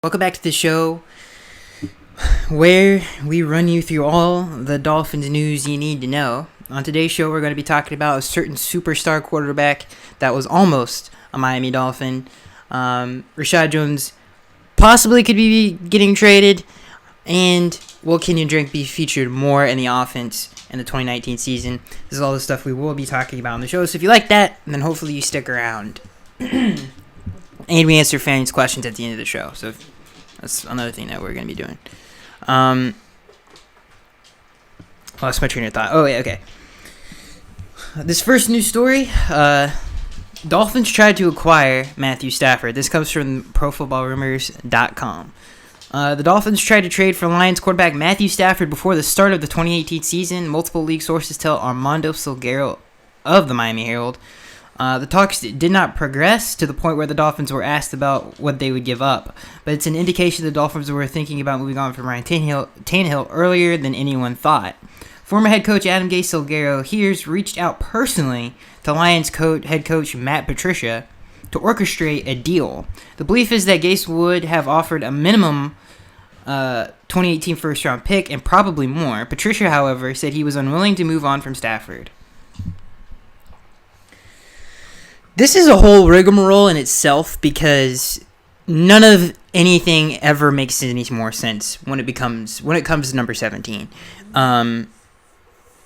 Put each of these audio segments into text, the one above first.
Welcome back to the show where we run you through all the Dolphins news you need to know. On today's show, we're going to be talking about a certain superstar quarterback that was almost a Miami Dolphin. Rashad Jones possibly could be getting traded, and will Kenyan Drake be featured more in the offense in the 2019 season? This is all the stuff we will be talking about on the show, so if you like that, then hopefully you stick around. And we answer fans' questions at the end of the show. So that's another thing that we're going to be doing. Lost my train of thought. Oh, yeah, okay. This first news story, Dolphins tried to acquire Matthew Stafford. This comes from ProFootballRumors.com. The Dolphins tried to trade for Lions quarterback Matthew Stafford before the start of the 2018 season. Multiple league sources tell Armando Salguero of the Miami Herald. The talks did not progress to the point where the Dolphins were asked about what they would give up, but it's an indication the Dolphins were thinking about moving on from Ryan Tannehill earlier than anyone thought. Former head coach Adam Gase Salguero here's reached out personally to Lions head coach Matt Patricia to orchestrate a deal. The belief is that Gase would have offered a minimum 2018 first-round pick and probably more. Patricia, however, said he was unwilling to move on from Stafford. This is a whole rigmarole in itself because none of anything ever makes any more sense when it comes to number 17.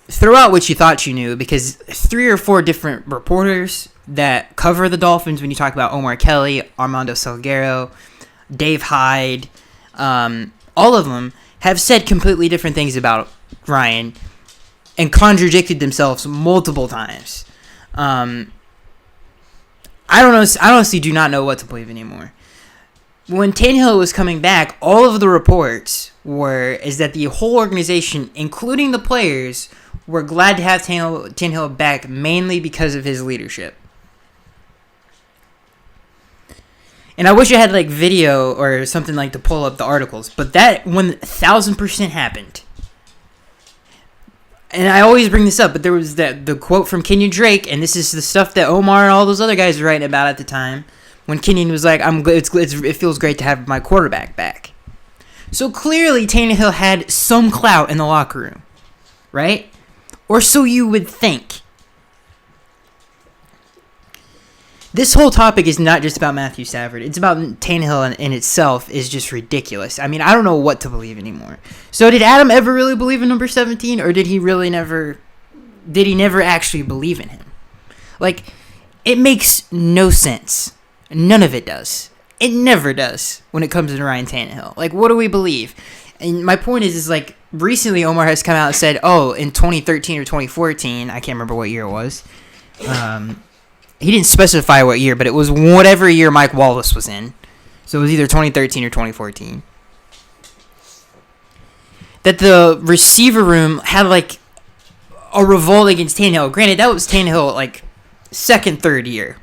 Throw out what you thought you knew, because 3 or 4 different reporters that cover the Dolphins, when you talk about Omar Kelly, Armando Salguero, Dave Hyde, all of them have said completely different things about Ryan and contradicted themselves multiple times. I honestly do not know what to believe anymore. When Tannehill was coming back, all of the reports is that the whole organization, including the players, were glad to have Tannehill back mainly because of his leadership. And I wish I had video or something to pull up the articles, but that 1,000% happened. And I always bring this up, but there was the quote from Kenyan Drake, and this is the stuff that Omar and all those other guys were writing about at the time, when Kenyan was like, it feels great to have my quarterback back. So clearly Tannehill had some clout in the locker room, right? Or so you would think. This whole topic is not just about Matthew Stafford. It's about Tannehill in itself is just ridiculous. I mean, I don't know what to believe anymore. So did Adam ever really believe in number 17, or did he never actually believe in him? It makes no sense. None of it does. It never does when it comes to Ryan Tannehill. What do we believe? And my point is recently Omar has come out and said, in 2013 or 2014, I can't remember what year it was, he didn't specify what year, but it was whatever year Mike Wallace was in. So it was either 2013 or 2014. That the receiver room had a revolt against Tannehill. Granted, that was Tannehill second, third year.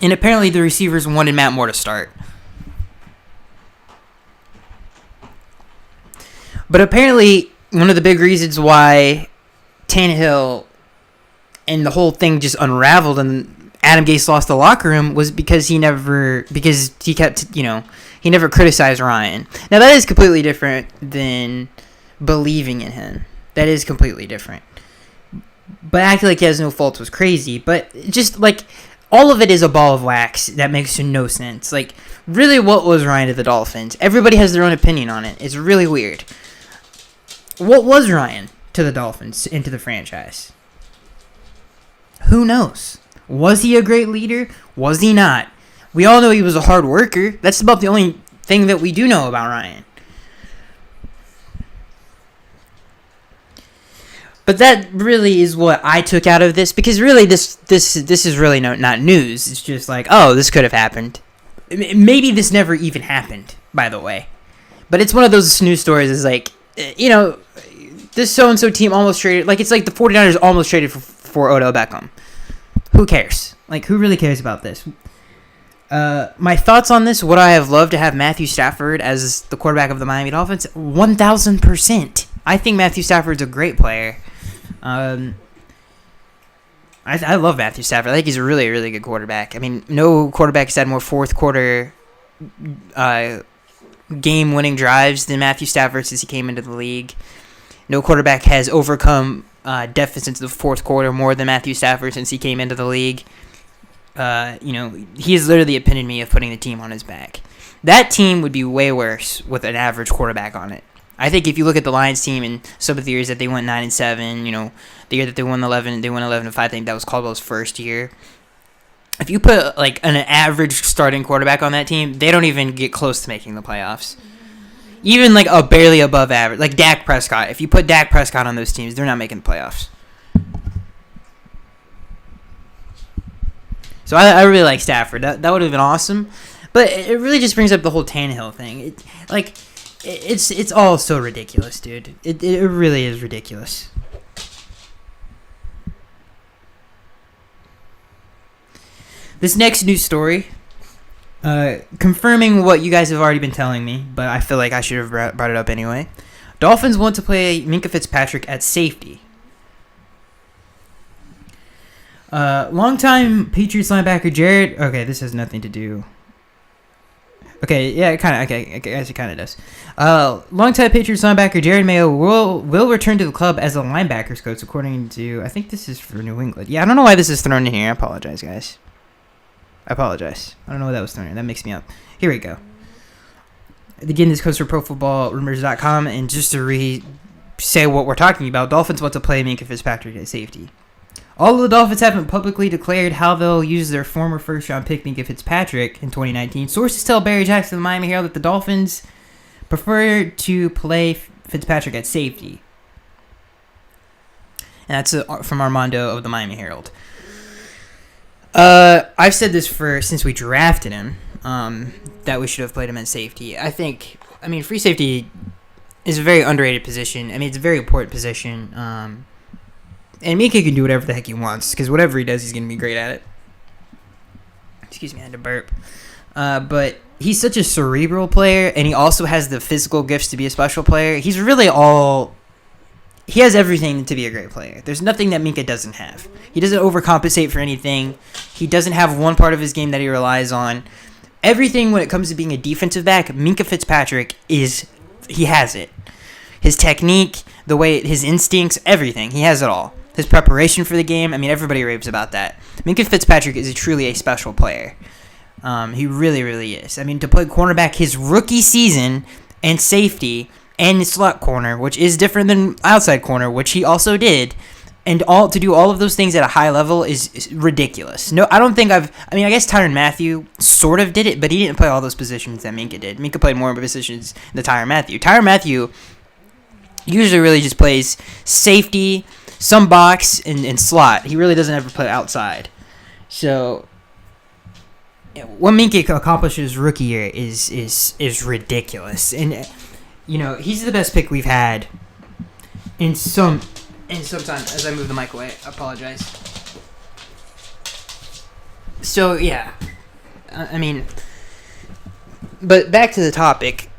And apparently the receivers wanted Matt Moore to start. But apparently one of the big reasons why Tannehill and the whole thing just unraveled and Adam Gase lost the locker room was because he never criticized Ryan. Now that is completely different than believing in him. That is completely different. But acting like he has no faults was crazy. But just all of it is a ball of wax that makes no sense. Really, what was Ryan to the Dolphins? Everybody has their own opinion on it. It's really weird. What was Ryan to the Dolphins, into the franchise? Who knows? Was he a great leader? Was he not? We all know he was a hard worker. That's about the only thing that we do know about Ryan. But that really is what I took out of this, because really this is really not news. It's just this could have happened. Maybe this never even happened, by the way. But it's one of those news stories. Is this so-and-so team almost traded. It's the 49ers almost traded for Odell Beckham. Who cares? Who really cares about this? My thoughts on this, would I have loved to have Matthew Stafford as the quarterback of the Miami Dolphins? 1,000%. I think Matthew Stafford's a great player. I love Matthew Stafford. I think he's a really, really good quarterback. I mean, no quarterback has had more fourth quarter game-winning drives than Matthew Stafford since he came into the league. No quarterback has overcome deficits in the fourth quarter more than Matthew Stafford since he came into the league. He is literally the epitome of putting the team on his back. That team would be way worse with an average quarterback on it. I think if you look at the Lions team and some of the years that they went 9-7, the year that they won 11-5. I think that was Caldwell's first year. If you put like an average starting quarterback on that team, they don't even get close to making the playoffs. Even like a barely above average, like Dak Prescott. If you put Dak Prescott on those teams, they're not making the playoffs. So I really like Stafford. That would have been awesome. But it really just brings up the whole Tannehill thing. It's all so ridiculous, dude. It really is ridiculous. This next news story, confirming what you guys have already been telling me, but I feel like I should have brought it up anyway. Dolphins want to play Minkah Fitzpatrick at safety. Longtime Patriots linebacker Jared. Okay, this has nothing to do. Okay, yeah, it kind of. Okay, I guess it kind of does. Longtime Patriots linebacker Jared Mayo will return to the club as a linebackers coach, according to. I think this is for New England. Yeah, I don't know why this is thrown in here. I apologize, guys. I apologize. I don't know why that was thrown in. That mixed me up. Here we go. Again, this comes from ProFootballRumors.com, and just to say what we're talking about, Dolphins want to play Minkah Fitzpatrick at safety. Although the Dolphins haven't publicly declared how they'll use their former first-round pick Minkah Fitzpatrick in 2019, sources tell Barry Jackson of the Miami Herald that the Dolphins prefer to play Fitzpatrick at safety. And that's from Armando of the Miami Herald. I've said this since we drafted him, that we should have played him at safety. Free safety is a very underrated position. It's a very important position. And Minkah can do whatever the heck he wants, because whatever he does, he's going to be great at it. Excuse me, I had to burp. But he's such a cerebral player, and he also has the physical gifts to be a special player. He's really he has everything to be a great player. There's nothing that Minkah doesn't have. He doesn't overcompensate for anything. He doesn't have one part of his game that he relies on. Everything when it comes to being a defensive back, Minkah Fitzpatrick he has it. His technique, the way, his instincts, everything. He has it all. His preparation for the game, everybody raves about that. Minkah Fitzpatrick is truly a special player. He really, really is. To play cornerback his rookie season and safety and slot corner, which is different than outside corner, which he also did, and to do all of those things at a high level is ridiculous. No, I don't think I guess Tyrann Mathieu sort of did it, but he didn't play all those positions that Minkah did. Minkah played more positions than Tyrann Mathieu. Tyrann Mathieu usually really just plays safety, some box, and slot. He really doesn't ever play outside. So what Minkah accomplishes rookie year is ridiculous. And he's the best pick we've had in some time. As I move the mic away, I apologize. So yeah, but back to the topic.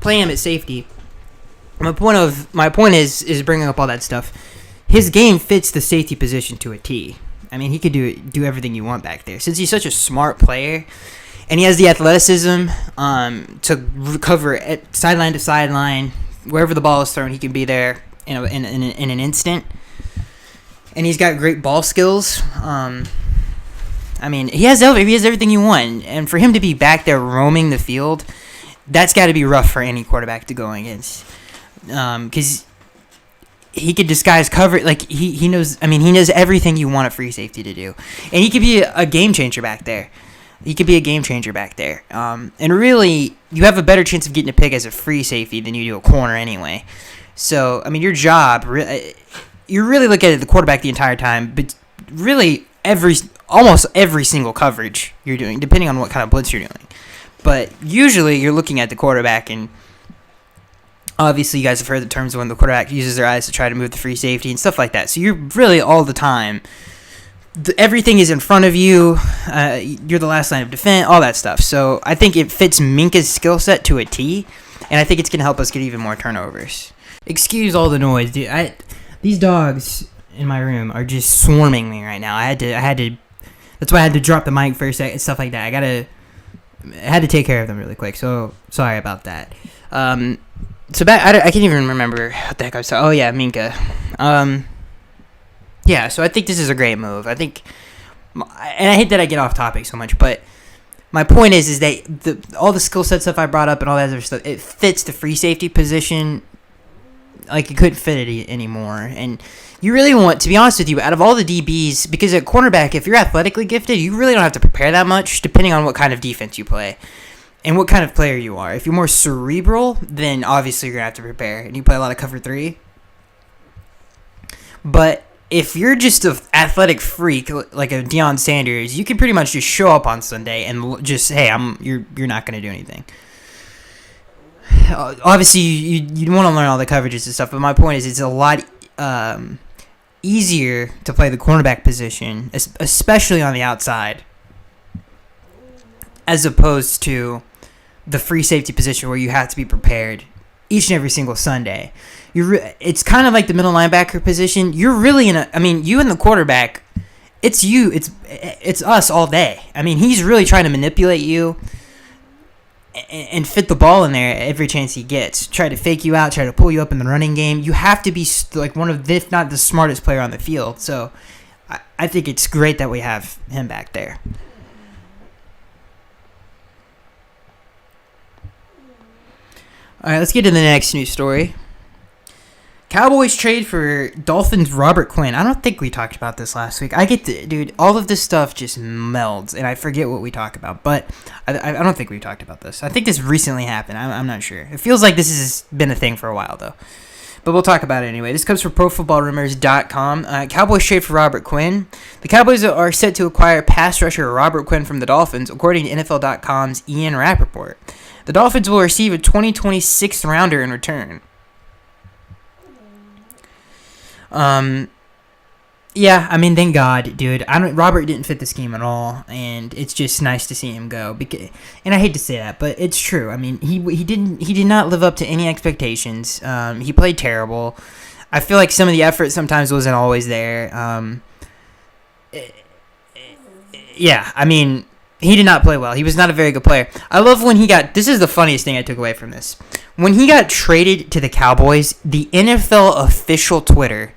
Playing him at safety. My point is bringing up all that stuff. His game fits the safety position to a T. He could do everything you want back there. Since he's such a smart player, and he has the athleticism to recover at sideline to sideline, wherever the ball is thrown, he can be there in an instant. And he's got great ball skills. He has everything you want. And for him to be back there roaming the field, that's got to be rough for any quarterback to go against. Because he could disguise cover, he knows. He knows everything you want a free safety to do, and he could be a game changer back there. And really, you have a better chance of getting a pick as a free safety than you do a corner anyway. So, your job, you're really looking at the quarterback the entire time, but really almost every single coverage you're doing, depending on what kind of blitz you're doing. But usually, you're looking at the quarterback, and obviously, you guys have heard the terms when the quarterback uses their eyes to try to move the free safety and stuff like that. So you're really all the time. Everything is in front of you. You're the last line of defense, all that stuff. So I think it fits Minkah's skill set to a T, and I think it's going to help us get even more turnovers. Excuse all the noise, dude. These dogs in my room are just swarming me right now. I had to. That's why I had to drop the mic for a second, stuff like that. I gotta had to take care of them really quick. So sorry about that. So back, I can't even remember what the heck I was talking. Oh yeah, Minkah. Yeah. So I think this is a great move. I think, and I hate that I get off topic so much, but my point is that all the skill set stuff I brought up and all that other stuff, it fits the free safety position. Like, it couldn't fit it anymore. And you really want, to be honest with you, out of all the DBs, because at cornerback, if you're athletically gifted, you really don't have to prepare that much, depending on what kind of defense you play and what kind of player you are. If you're more cerebral, then obviously you're going to have to prepare, and you play a lot of cover 3. But if you're just an athletic freak, like a Deion Sanders, you can pretty much just show up on Sunday and just, hey, you're not going to do anything. Obviously, you want to learn all the coverages and stuff, but my point is it's a lot easier to play the cornerback position, especially on the outside, as opposed to the free safety position where you have to be prepared each and every single Sunday. It's kind of like the middle linebacker position. You're really you and the quarterback, it's us all day. I mean, he's really trying to manipulate you and fit the ball in there every chance he gets. Try to fake you out, try to pull you up in the running game. You have to be like one of, if not the smartest player on the field. So I think it's great that we have him back there. All right, let's get to the next news story. Cowboys trade for Dolphins Robert Quinn. I don't think we talked about this last week. Dude, all of this stuff just melds, and I forget what we talk about. But I don't think we talked about this. I think this recently happened. I'm not sure. It feels like this has been a thing for a while, though. But we'll talk about it anyway. This comes from ProFootballRumors.com. Cowboys trade for Robert Quinn. The Cowboys are set to acquire pass rusher Robert Quinn from the Dolphins, according to NFL.com's Ian Rappaport. The Dolphins will receive a 2026 rounder in return. Yeah, I mean, thank God, dude. Robert didn't fit the scheme at all, and it's just nice to see him go. And I hate to say that, but it's true. I mean, he did not live up to any expectations. He played terrible. I feel like some of the effort sometimes wasn't always there. Yeah, I mean, he did not play well. He was not a very good player. I love when this is the funniest thing I took away from this. When he got traded to the Cowboys, the NFL official Twitter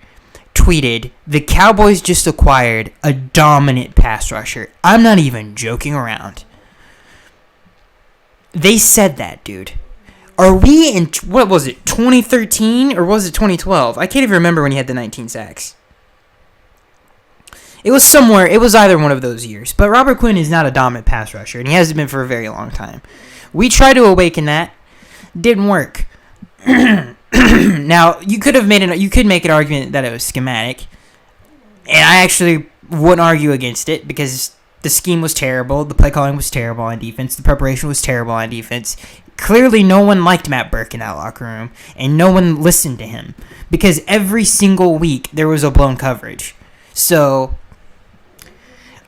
tweeted, "The Cowboys just acquired a dominant pass rusher." I'm not even joking around. They said that, dude. Are we in, what was it, 2013 or was it 2012? I can't even remember when he had the 19 sacks. It was either one of those years. But Robert Quinn is not a dominant pass rusher, and he hasn't been for a very long time. We tried to awaken that. Didn't work. Now, you could make an argument that it was schematic, and I actually wouldn't argue against it because the scheme was terrible, the play calling was terrible on defense, the preparation was terrible on defense. Clearly, no one liked Matt Burke in that locker room, and no one listened to him because every single week there was a blown coverage. So,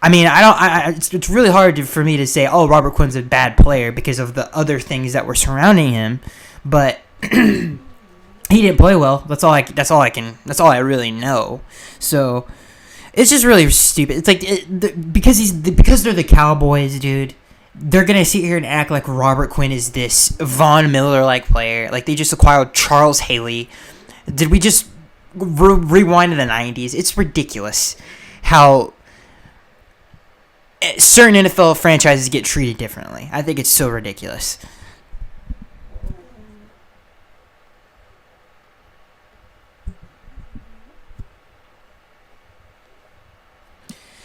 I mean, it's really hard for me to say, oh, Robert Quinn's a bad player because of the other things that were surrounding him, but he didn't play well. That's all I really know. So it's just really stupid. It's like because they're the Cowboys, dude. They're gonna sit here and act like Robert Quinn is this Von Miller-like player. Like they just acquired Charles Haley. Did we just rewind to the 90s? It's ridiculous how certain NFL franchises get treated differently. I think it's so ridiculous.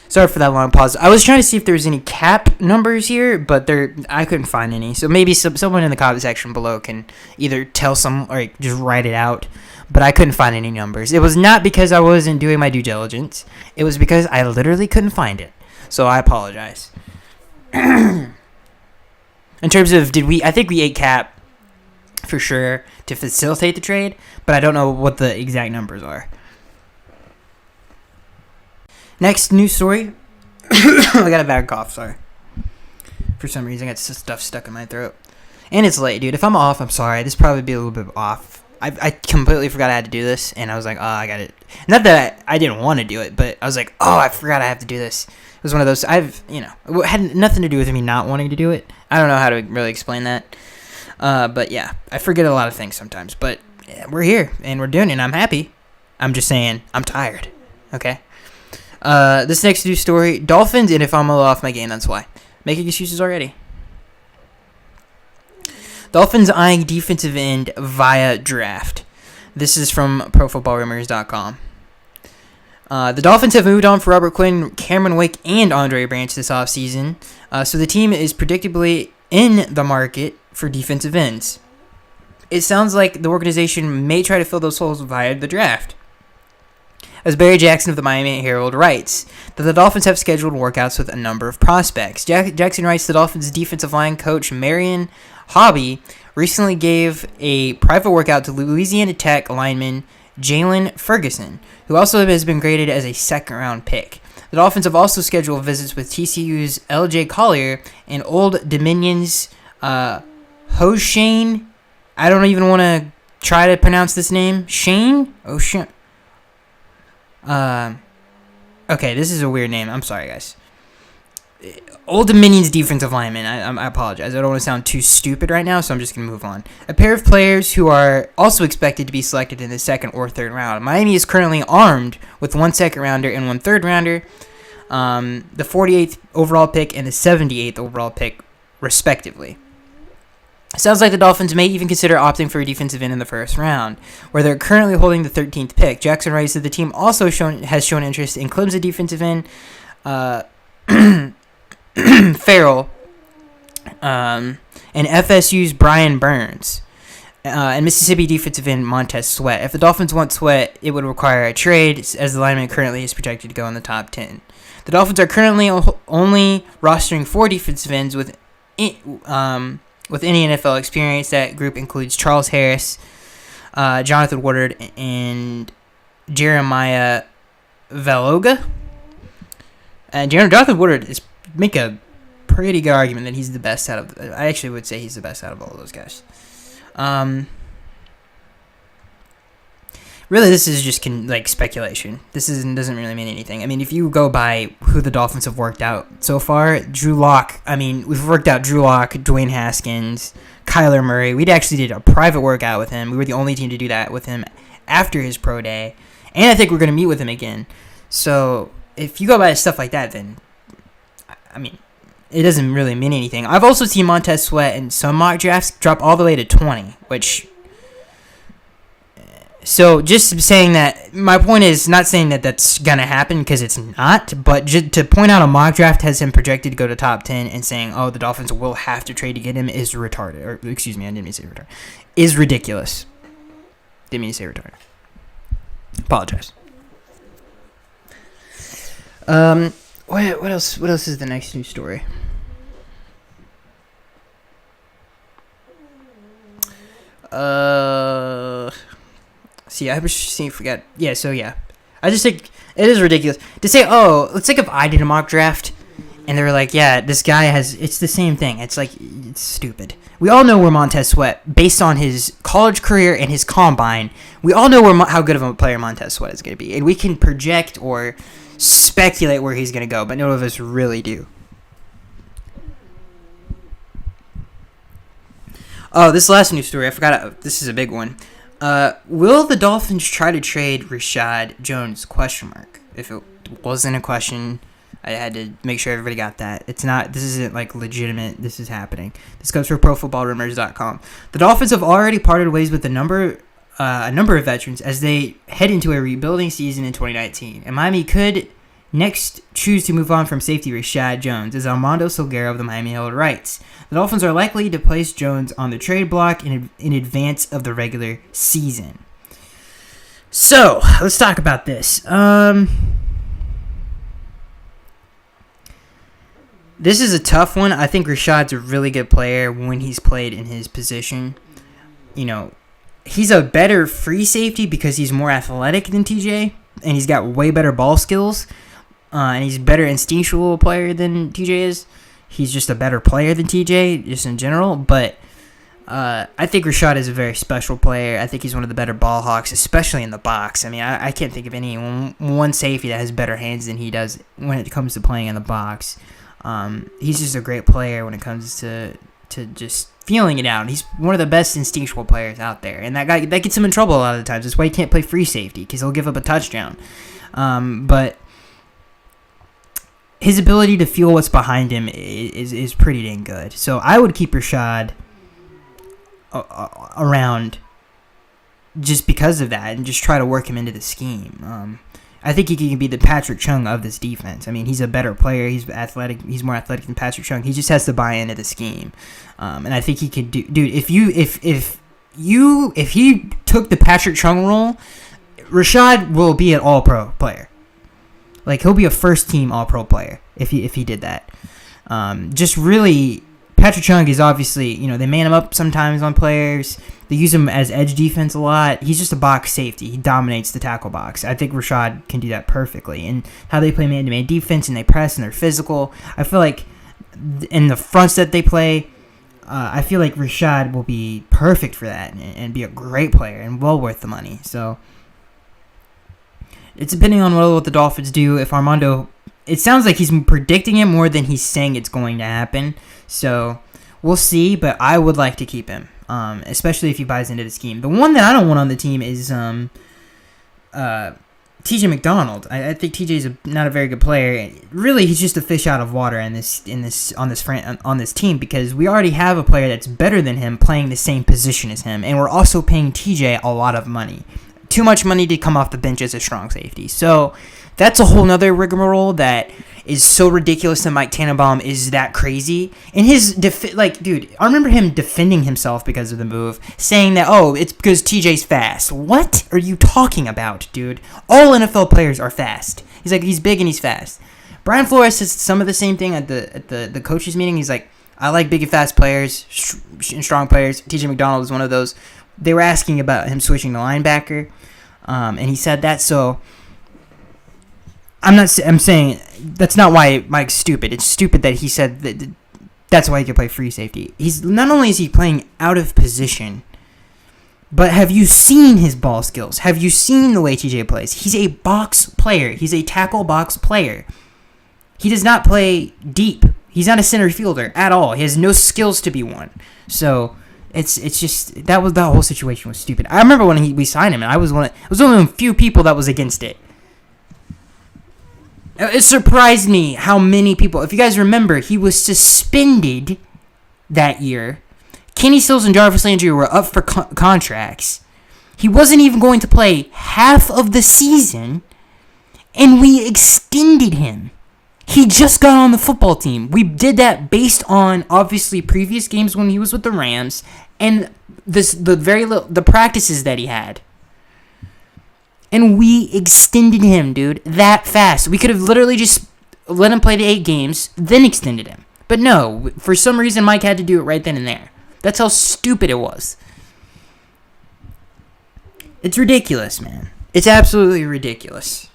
Sorry for that long pause. I was trying to see if there was any cap numbers here, but I couldn't find any. So maybe someone in the comment section below can either tell or just write it out. But I couldn't find any numbers. It was not because I wasn't doing my due diligence. It was because I literally couldn't find it. So I apologize. In terms of I think we ate cap for sure to facilitate the trade, but I don't know what the exact numbers are. Next news story. I got a bad cough, sorry. For some reason, I got stuff stuck in my throat. And it's late, dude. If I'm off, I'm sorry. This probably be a little bit off. I completely forgot I had to do this, and I was like, oh, I got it. Not that I didn't want to do it, but I was like, oh, I forgot I have to do this. It was one of those. It had nothing to do with me not wanting to do it. I don't know how to really explain that. But yeah, I forget a lot of things sometimes. But yeah, we're here and we're doing it. And I'm happy. I'm just saying I'm tired. Okay. This next news story: Dolphins, and if I'm a little off my game, that's why. Making excuses already. Dolphins eyeing defensive end via draft. This is from ProFootballRumors.com. The Dolphins have moved on for Robert Quinn, Cameron Wake, and Andre Branch this offseason, so the team is predictably in the market for defensive ends. It sounds like the organization may try to fill those holes via the draft. As Barry Jackson of the Miami Herald writes, that the Dolphins have scheduled workouts with a number of prospects. Jackson writes the Dolphins' defensive line coach Marion Hobby recently gave a private workout to Louisiana Tech lineman Jalen Ferguson, who also has been graded as a second-round pick. The Dolphins have also scheduled visits with TCU's L.J. Collier and Old Dominion's Hoshane. I don't even want to try to pronounce this name. Shane? O'Shane. Okay, this is a weird name. I'm sorry, guys. Old Dominion's defensive lineman. I apologize. I don't want to sound too stupid right now, so I'm just going to move on. A pair of players who are also expected to be selected in the second or third round. Miami is currently armed with one second-rounder and one third-rounder, the 48th overall pick and the 78th overall pick, respectively. Sounds like the Dolphins may even consider opting for a defensive end in the first round, where they're currently holding the 13th pick. Jackson writes that the team also has shown interest in Clemson defensive end Farrell and FSU's Brian Burns and Mississippi defensive end Montez Sweat. If the Dolphins want Sweat, it would require a trade, as the lineman currently is projected to go in the top 10. The Dolphins are currently only rostering 4 defensive ends with any NFL experience. That group includes Charles Harris, Jonathan Woodard, and Jeremiah Valoga. And Jonathan Woodard make a pretty good argument that he's the best out of. I actually would say he's the best out of all of those guys. Really, this is just speculation. This doesn't really mean anything. I mean, if you go by who the Dolphins have worked out so far, Drew Lock. I mean, we've worked out Drew Lock, Dwayne Haskins, Kyler Murray. We actually did a private workout with him. We were the only team to do that with him after his pro day, and I think we're going to meet with him again. So if you go by stuff like that, then I mean, it doesn't really mean anything. I've also seen Montez Sweat in some mock drafts drop all the way to 20, which. So just saying that, my point is not saying that that's going to happen, because it's not, but just to point out a mock draft has him projected to go to top 10 and saying, oh, the Dolphins will have to trade to get him is retarded. Or, excuse me, I didn't mean to say retarded. Is ridiculous. Didn't mean to say retarded. Apologize. What else is the next news story? See, I was forget. Yeah, so yeah. I just think it is ridiculous to say, oh, let's think if I did a mock draft and they were like, yeah, this guy it's the same thing. It's like, it's stupid. We all know where Montez Sweat, based on his college career and his combine, we all know how good of a player Montez Sweat is going to be. And we can project or speculate where he's going to go, but none of us really do. Oh, this last news story, I forgot. This is a big one. Will the Dolphins try to trade Rashad Jones? ? If it wasn't a question, I had to make sure everybody got that. It's not. This isn't legitimate. This is happening. This comes from ProFootballRumors.com. The Dolphins have already parted ways with a number of veterans as they head into a rebuilding season in 2019. And Miami could next choose to move on from safety Rashad Jones, as Armando Salguero of the Miami Herald writes. The Dolphins are likely to place Jones on the trade block in advance of the regular season. So, let's talk about this. This is a tough one. I think Rashad's a really good player when he's played in his position. You know, he's a better free safety because he's more athletic than TJ, and he's got way better ball skills. And he's a better instinctual player than TJ is. He's just a better player than TJ, just in general. But I think Rashad is a very special player. I think he's one of the better ball hawks, especially in the box. I mean, I can't think of any one safety that has better hands than he does when it comes to playing in the box. He's just a great player when it comes to just feeling it out. He's one of the best instinctual players out there, and that gets him in trouble a lot of the times. That's why he can't play free safety, because he'll give up a touchdown. But his ability to feel what's behind him is pretty dang good. So I would keep Rashad around just because of that, and just try to work him into the scheme. I think he can be the Patrick Chung of this defense. I mean, he's a better player. He's athletic. He's more athletic than Patrick Chung. He just has to buy into the scheme, and I think he could do. Dude, if he took the Patrick Chung role, Rashad will be an All-Pro player. Like, he'll be a first-team All-Pro player if he did that. Just really, Patrick Chung is obviously, they man him up sometimes on players. They use him as edge defense a lot. He's just a box safety. He dominates the tackle box. I think Rashad can do that perfectly. And how they play man-to-man defense, and they press, and they're physical. I feel like in the fronts that they play, I feel like Rashad will be perfect for that and be a great player and well worth the money. So it's depending on what the Dolphins do. If Armando, it sounds like he's predicting it more than he's saying it's going to happen. So we'll see, but I would like to keep him, especially if he buys into the scheme. The one that I don't want on the team is TJ McDonald. I think TJ is not a very good player. Really, he's just a fish out of water on this team, because we already have a player that's better than him playing the same position as him, and we're also paying TJ a lot of money. Too much money to come off the bench as a strong safety. So that's a whole nother rigmarole that is so ridiculous that Mike Tannenbaum is that crazy. And his dude, I remember him defending himself because of the move, saying that, it's because TJ's fast. What are you talking about, dude? All NFL players are fast. He's like, he's big and he's fast. Brian Flores says some of the same thing at the coaches meeting. He's like, I like big and fast players and strong players. TJ McDonald is one of those. They were asking about him switching to linebacker, and he said that. So I'm saying that's not why Mike's stupid. It's stupid that he said that's why he can play free safety. He's not only is he playing out of position, but have you seen his ball skills? Have you seen the way TJ plays? He's a box player. He's a tackle box player. He does not play deep. He's not a center fielder at all. He has no skills to be one. So it's just that whole situation was stupid. I remember when we signed him, and I was one of the few people that was against it. It surprised me how many people. If you guys remember, he was suspended that year. Kenny Stills and Jarvis Landry were up for contracts. He wasn't even going to play half of the season, and we extended him. He just got on the football team. We did that based on, obviously, previous games when he was with the Rams and the practices that he had. And we extended him, dude, that fast. We could have literally just let him play the 8 games, then extended him. But no, for some reason, Mike had to do it right then and there. That's how stupid it was. It's ridiculous, man. It's absolutely ridiculous.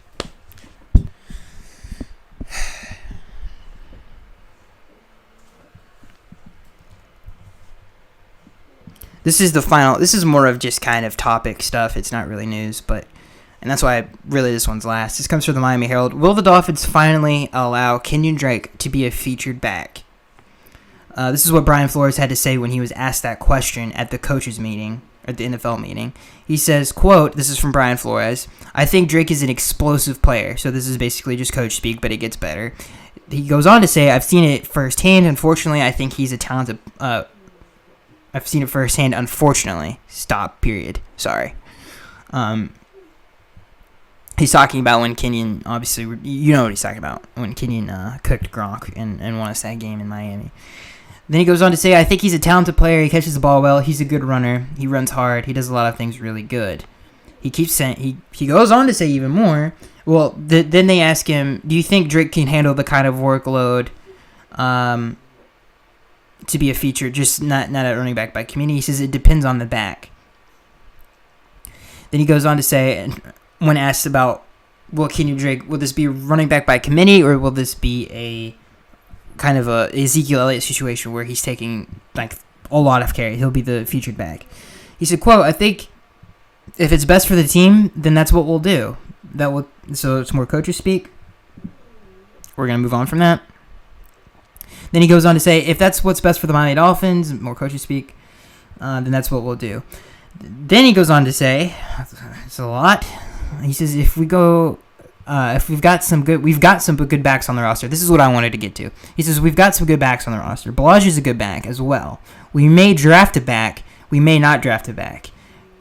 This is more of just kind of topic stuff. It's not really news, and that's why this one's last. This comes from the Miami Herald. Will the Dolphins finally allow Kenyan Drake to be a featured back? This is what Brian Flores had to say when he was asked that question at the coaches meeting, at the NFL meeting. He says, quote, this is from Brian Flores, I think Drake is an explosive player. So this is basically just coach speak, but it gets better. He goes on to say, I've seen it firsthand. Unfortunately, I think he's a talented... I've seen it firsthand, unfortunately. Stop, period. Sorry. He's talking about when Kenyan, obviously, you know what he's talking about, when Kenyan cooked Gronk and won us that game in Miami. Then he goes on to say, I think he's a talented player. He catches the ball well. He's a good runner. He runs hard. He does a lot of things really good. He keeps saying, he goes on to say even more. Well, then they ask him, do you think Drake can handle the kind of workload to be a feature, just not a running back by committee? He says it depends on the back. Then he goes on to say, when asked about, will this be running back by committee, or will this be a kind of a Ezekiel Elliott situation where he's taking like a lot of carries. He'll be the featured back. He said, quote, I think if it's best for the team, then that's what we'll do. So it's more coaches speak. We're going to move on from that. Then he goes on to say, if that's what's best for the Miami Dolphins, more coaches speak, then that's what we'll do. Then he goes on to say, it's a lot. He says, if we've got some good backs on the roster. This is what I wanted to get to. He says, we've got some good backs on the roster. Balaji's a good back as well. We may draft a back. We may not draft a back.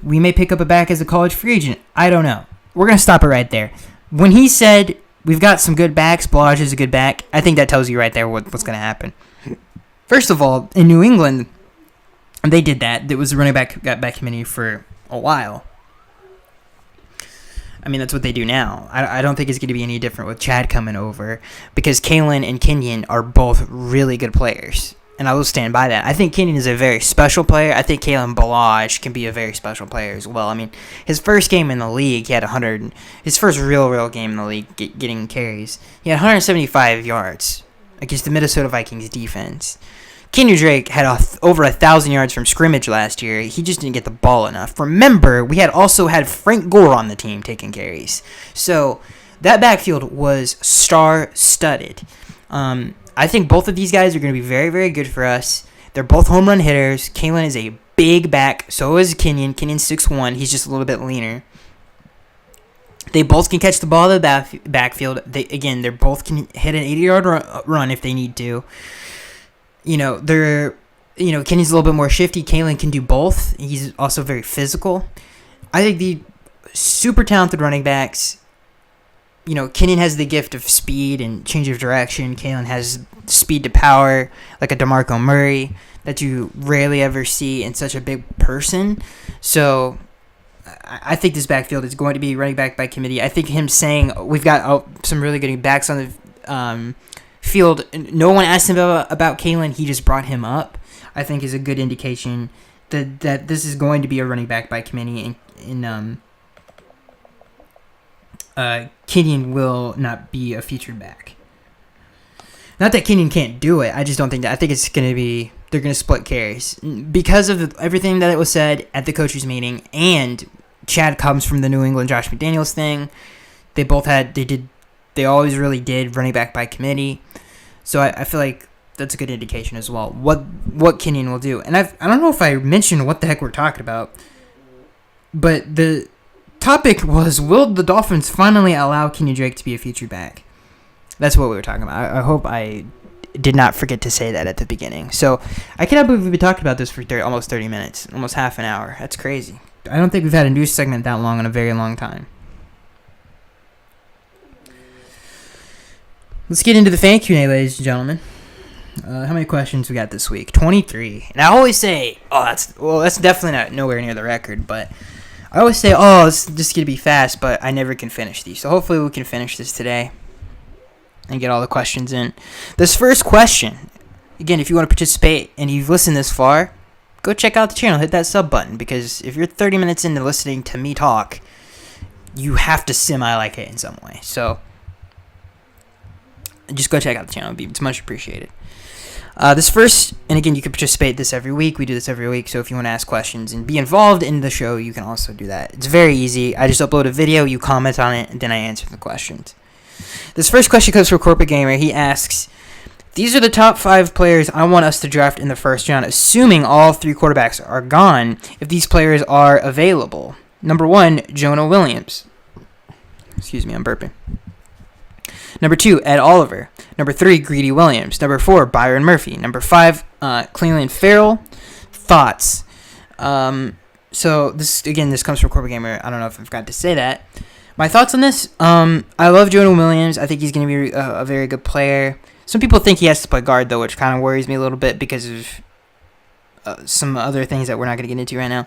We may pick up a back as a college free agent. I don't know. We're going to stop it right there. When he said, we've got some good backs, Balaji's a good back, I think that tells you right there what's going to happen. First of all, in New England, they did that. It was the running back committee for a while. I mean, that's what they do now. I don't think it's going to be any different with Chad coming over because Kalen and Kenyan are both really good players, and I will stand by that. I think Kenyan is a very special player. I think Kalen Ballage can be a very special player as well. I mean, his first game in the league, he had 100. His first real game in the league, getting carries, he had 175 yards against the Minnesota Vikings defense. Kenyan Drake had over 1,000 yards from scrimmage last year. He just didn't get the ball enough. Remember, we had also had Frank Gore on the team taking carries. So that backfield was star-studded. I think both of these guys are going to be very, very good for us. They're both home run hitters. Kalen is a big back. So is Kenyan. Kenyan's 6'1". He's just a little bit leaner. They both can catch the ball in the backfield. They're both can hit an 80-yard run if they need to. Kenny's a little bit more shifty. Kalen can do both. He's also very physical. I think the super talented running backs, Kenyan has the gift of speed and change of direction. Kalen has speed to power, like a DeMarco Murray, that you rarely ever see in such a big person. So I think this backfield is going to be running back by committee. I think him saying we've got some really good backs on the field, no one asked him about Kalen, he just brought him up, I think is a good indication that this is going to be a running back by committee, and Kenyan will not be a featured back. Not that Kenyan can't do it, I just don't think that. I think it's going to be, they're going to split carries because of everything that was said at the coaches meeting, and Chad comes from the New England Josh McDaniels thing. They always really did running back by committee. So I feel like that's a good indication as well, what Kenyan will do. And I don't know if I mentioned what the heck we're talking about, but the topic was, will the Dolphins finally allow Kenyan Drake to be a featured back? That's what we were talking about. I hope I did not forget to say that at the beginning. So I cannot believe we've been talking about this for almost 30 minutes, almost half an hour. That's crazy. I don't think we've had a news segment that long in a very long time. Let's get into the fan Q&A, ladies and gentlemen. How many questions we got this week? 23. And I always say, that's definitely not nowhere near the record, but I always say, it's just going to be fast, but I never can finish these. So hopefully we can finish this today and get all the questions in. This first question, again, if you want to participate and you've listened this far, go check out the channel. Hit that sub button, because if you're 30 minutes into listening to me talk, you have to semi-like it in some way. So just go check out the channel. It's much appreciated. This first, and again, you can participate this every week. We do this every week, so if you want to ask questions and be involved in the show, you can also do that. It's very easy. I just upload a video, you comment on it, and then I answer the questions. This first question comes from Corporate Gamer. He asks, these are the top 5 players I want us to draft in the first round, assuming all 3 quarterbacks are gone, if these players are available. Number 1, Jonah Williams. Excuse me, I'm burping. Number 2, Ed Oliver. Number 3, Greedy Williams. Number 4, Byron Murphy. Number 5, Cleveland Farrell. Thoughts? So this comes from Corporate Gamer. I don't know if I forgot to say that. My thoughts on this? I love Jonah Williams. I think he's going to be a very good player. Some people think he has to play guard, though, which kind of worries me a little bit because of some other things that we're not going to get into right now.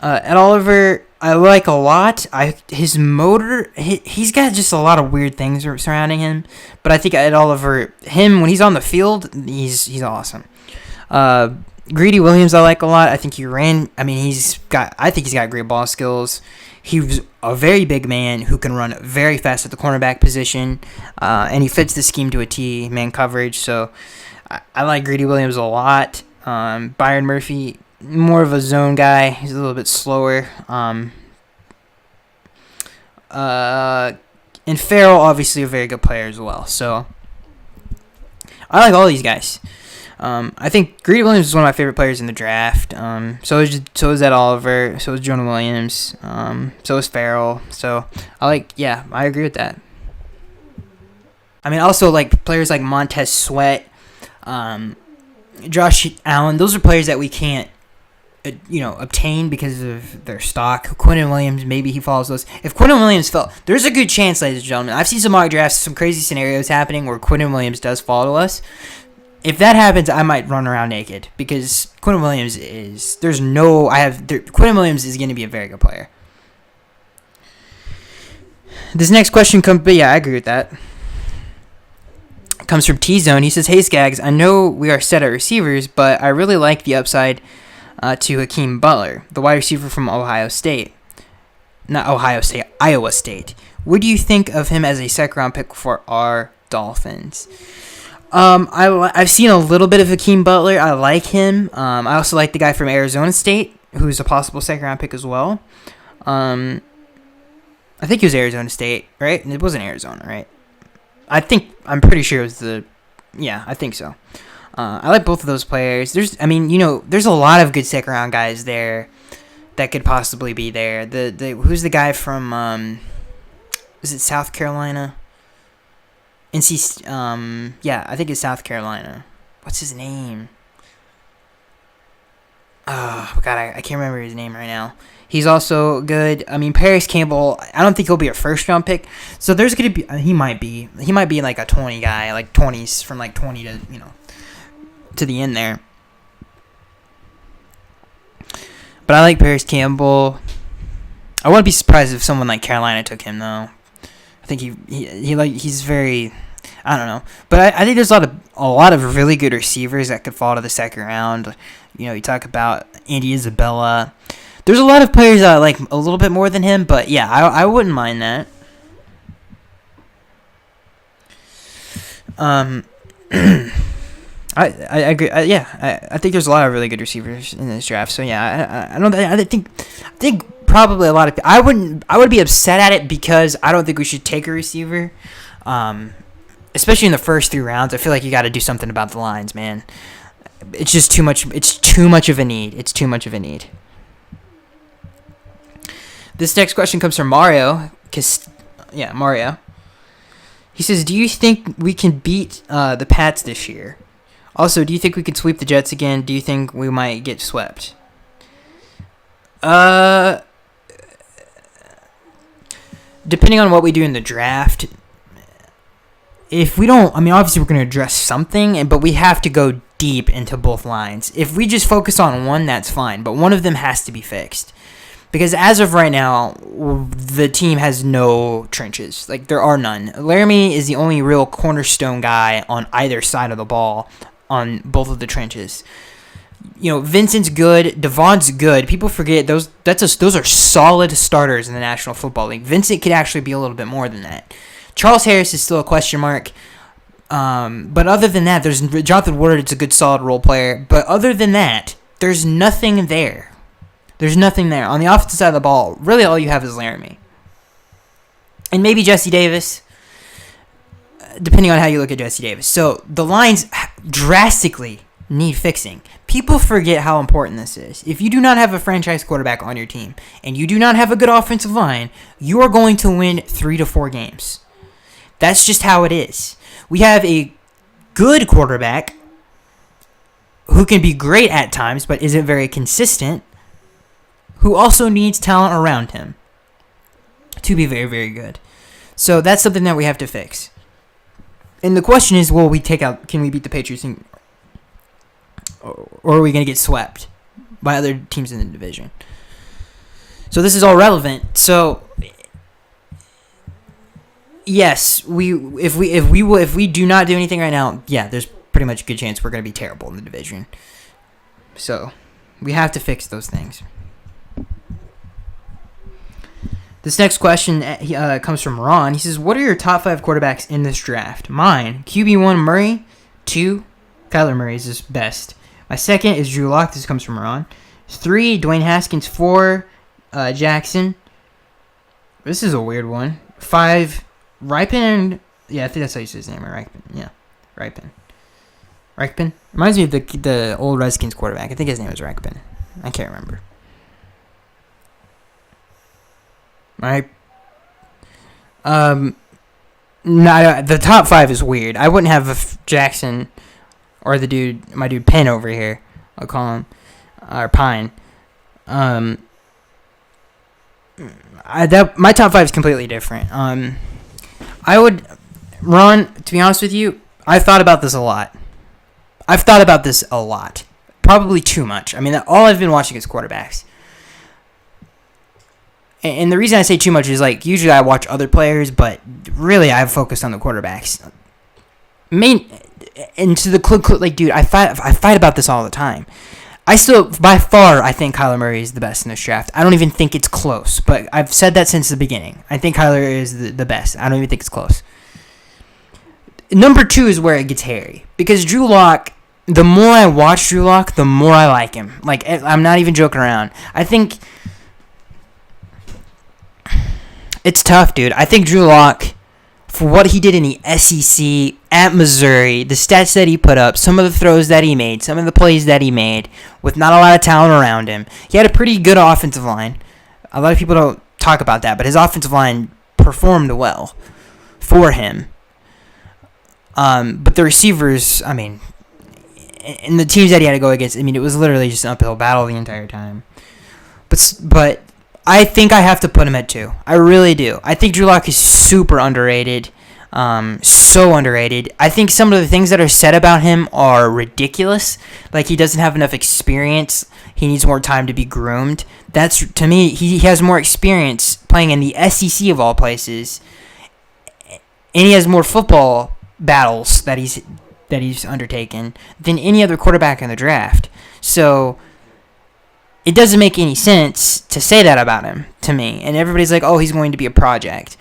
Ed Oliver, I like a lot. His motor, he's got just a lot of weird things surrounding him. But I think Ed Oliver, when he's on the field, he's awesome. Greedy Williams, I like a lot. I think he's got great ball skills. He's a very big man who can run very fast at the cornerback position, and he fits the scheme to a T, man coverage. So I like Greedy Williams a lot. Byron Murphy, more of a zone guy. He's a little bit slower. And Farrell, obviously a very good player as well. So I like all these guys. I think Greedy Williams is one of my favorite players in the draft. So is Ed Oliver. So is Jonah Williams. So is Farrell. So I agree with that. I mean, also like players like Montez Sweat, Josh Allen. Those are players that we can't, obtain because of their stock. Quinn Williams, maybe he follows those. If Quinn Williams fell, there's a good chance, ladies and gentlemen. I've seen some mock drafts, some crazy scenarios happening where Quinn Williams does fall to us. If that happens, I might run around naked because Quinn Williams is. Quinn Williams is going to be a very good player. This next question comes, but yeah, I agree with that. Comes from T-Zone. He says, "Hey Skaggs, I know we are set at receivers, but I really like the upside to Hakeem Butler, the wide receiver from Iowa State. What do you think of him as a second-round pick for our Dolphins?" I've seen a little bit of Hakeem Butler. I like him. I also like the guy from Arizona State, who's a possible second-round pick as well. I think he was Arizona State, right? It wasn't Arizona, right? I'm pretty sure it was I think so. I like both of those players. There's a lot of good second round guys there that could possibly be there. Who's the guy from is it South Carolina? I think it's South Carolina. What's his name? Oh God, I can't remember his name right now. He's also good. I mean, Paris Campbell, I don't think he'll be a first-round pick. So there's going to be, he might be like a 20 guy, like 20s from like 20 to, to the end there. But I like Paris Campbell. I wouldn't be surprised if someone like Carolina took him, though. I think he's very, I don't know. But I think there's a lot of really good receivers that could fall to the second round. You talk about Andy Isabella. There's a lot of players that I like a little bit more than him, but yeah, I wouldn't mind that. I agree. I think there's a lot of really good receivers in this draft. So yeah, I think probably a lot of. I would be upset at it because I don't think we should take a receiver, especially in the first 3 rounds. I feel like you got to do something about the lines, man. It's just too much. It's too much of a need. This next question comes from Mario. Mario. He says, "Do you think we can beat the Pats this year? Also, do you think we could sweep the Jets again? Do you think we might get swept?" Depending on what we do in the draft, if we don't, obviously we're going to address something, but we have to go deep into both lines. If we just focus on one, that's fine, but one of them has to be fixed. Because as of right now, the team has no trenches. Like, there are none. Laramie is the only real cornerstone guy on either side of the ball on both of the trenches. Vincent's good. Devon's good. People forget those are solid starters in the National Football League. Vincent could actually be a little bit more than that. Charles Harris is still a question mark. But other than that, there's Jonathan Woodard. It's a good, solid role player. But other than that, there's nothing there. There's nothing there. On the offensive side of the ball, really all you have is Laramie. And maybe Jesse Davis, depending on how you look at Jesse Davis. So the lines drastically need fixing. People forget how important this is. If you do not have a franchise quarterback on your team and you do not have a good offensive line, you are going to win 3 to 4 games. That's just how it is. We have a good quarterback who can be great at times but isn't very consistent, who also needs talent around him to be very, very good. So that's something that we have to fix. And the question is, can we beat the Patriots, or are we going to get swept by other teams in the division? So this is all relevant. So yes, if we do not do anything right now, yeah, there's pretty much a good chance we're going to be terrible in the division. So we have to fix those things. This next question comes from Ron. He says, "What are your top 5 quarterbacks in this draft?" Mine, QB1 Murray, 2 Kyler Murray is his best. My second is Drew Lock. This comes from Ron. 3, Dwayne Haskins. 4, Jackson. This is a weird one. 5, Ripon. Yeah, I think that's how you say his name, right? Ripon. Yeah, Ripon. Ripon? Reminds me of the old Redskins quarterback. I think his name was Ripon. I can't remember. Right. No, the top 5 is weird. I wouldn't have Jackson or my dude Penn over here. I'll call him, or Pine. My top 5 is completely different. Ron, to be honest with you, I've thought about this a lot. Probably too much. I mean, all I've been watching is quarterbacks. And the reason I say too much is, like, usually I watch other players, but really I've focused on the quarterbacks. Dude, I fight about this all the time. By far, I think Kyler Murray is the best in this draft. I don't even think it's close, but I've said that since the beginning. I think Kyler is the best. I don't even think it's close. Number 2 is where it gets hairy, because Drew Lock, the more I watch Drew Lock, the more I like him. Like, I'm not even joking around. I think it's tough, dude. I think Drew Lock, for what he did in the SEC at Missouri, the stats that he put up, some of the throws that he made, some of the plays that he made, with not a lot of talent around him, he had a pretty good offensive line. A lot of people don't talk about that, but his offensive line performed well for him. But the receivers, I mean, and the teams that he had to go against, I mean, it was literally just an uphill battle the entire time. But I think I have to put him at 2. I really do. I think Drew Lock is super underrated. So underrated. I think some of the things that are said about him are ridiculous. Like, he doesn't have enough experience. He needs more time to be groomed. That's, to me, he has more experience playing in the SEC of all places. And he has more football battles that he's undertaken than any other quarterback in the draft. So it doesn't make any sense to say that about him, to me. And everybody's like, oh, he's going to be a project.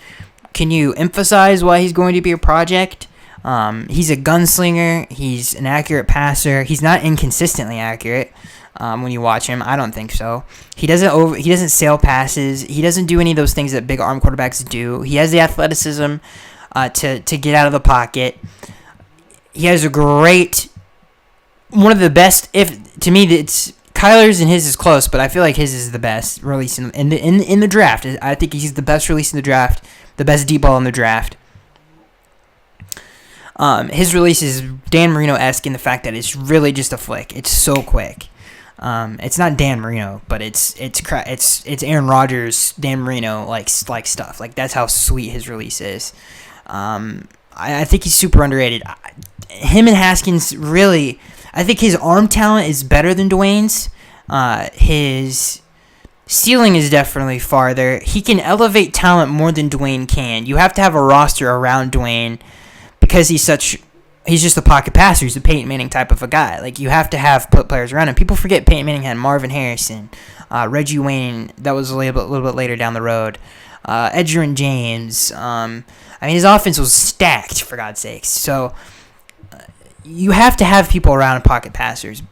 Can you emphasize why he's going to be a project? He's a gunslinger. He's an accurate passer. He's not inconsistently accurate when you watch him. I don't think so. He doesn't sail passes. He doesn't do any of those things that big arm quarterbacks do. He has the athleticism to get out of the pocket. He has one of the best. To me, it's Kyler's and his is close, but I feel like his is the best release in the draft. I think he's the best release in the draft, the best deep ball in the draft. His release is Dan Marino-esque in the fact that it's really just a flick. It's so quick. It's not Dan Marino, but it's Aaron Rodgers, Dan Marino like stuff. Like, that's how sweet his release is. I think he's super underrated. Him and Haskins, really, I think his arm talent is better than Dwayne's. His ceiling is definitely farther. He can elevate talent more than Dwayne can. You have to have a roster around Dwayne because he's just a pocket passer. He's a Peyton Manning type of a guy. Like, you have to have players around him. People forget Peyton Manning had Marvin Harrison, Reggie Wayne. That was a little bit later down the road. Edgerrin James. I mean, his offense was stacked, for God's sakes. So you have to have people around pocket passers.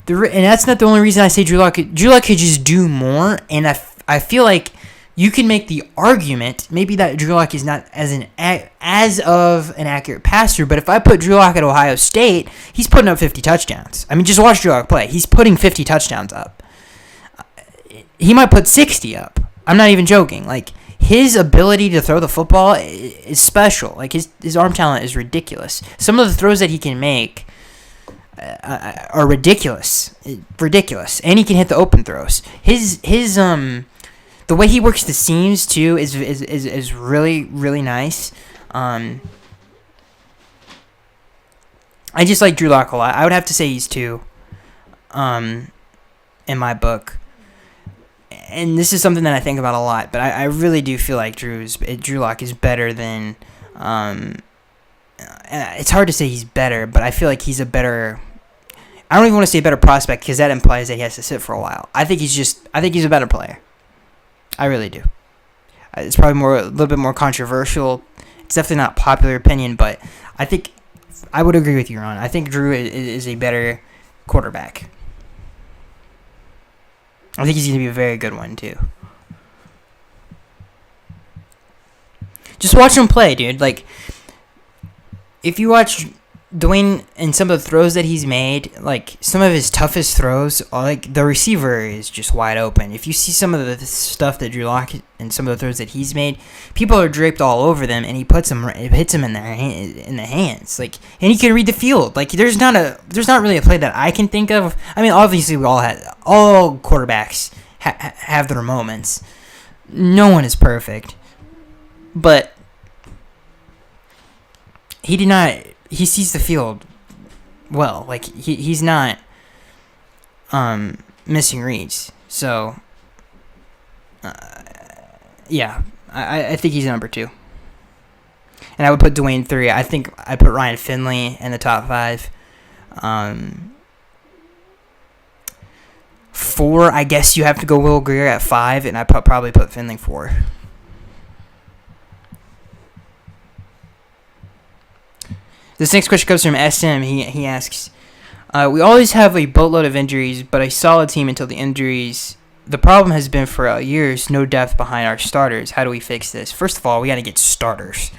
And that's not the only reason I say Drew Lock. Drew Lock could just do more, and I feel like you can make the argument maybe that Drew Lock is not as of an accurate passer, but if I put Drew Lock at Ohio State, he's putting up 50 touchdowns. I mean, just watch Drew Lock play. He's putting 50 touchdowns up. He might put 60 up. I'm not even joking. Like, his ability to throw the football is special. Like, his arm talent is ridiculous. Some of the throws that he can make are ridiculous, and he can hit the open throws. His the way he works the seams too is really, really nice. I just like Drew Lock a lot. I would have to say he's 2, in my book. And this is something that I think about a lot, but I really do feel like Drew Lock is better than. It's hard to say he's better, but I feel like he's a better. I don't even want to say better prospect because that implies that he has to sit for a while. I think he's a better player. I really do. It's probably a little bit more controversial. It's definitely not a popular opinion, but I think I would agree with you, Ron. I think Drew is a better quarterback. I think he's going to be a very good one, too. Just watch him play, dude. Like, if you watch Dwayne and some of the throws that he's made, like, some of his toughest throws, like, the receiver is just wide open. If you see some of the stuff that Drew Lock and some of the throws that he's made, people are draped all over them, and he hits them in the hands. Like, and he can read the field. Like, there's not really a play that I can think of. I mean, obviously, all quarterbacks have their moments. No one is perfect. But he sees the field well. Like, he's not missing reads. So, yeah, I think he's number 2. And I would put Dwayne 3. I think I put Ryan Finley in the top 5. 4, I guess you have to go Will Grier at 5, and I probably put Finley 4. This next question comes from SM. He asks, we always have a boatload of injuries, but a solid team until the injuries. The problem has been for years, no depth behind our starters. How do we fix this? First of all, we got to get starters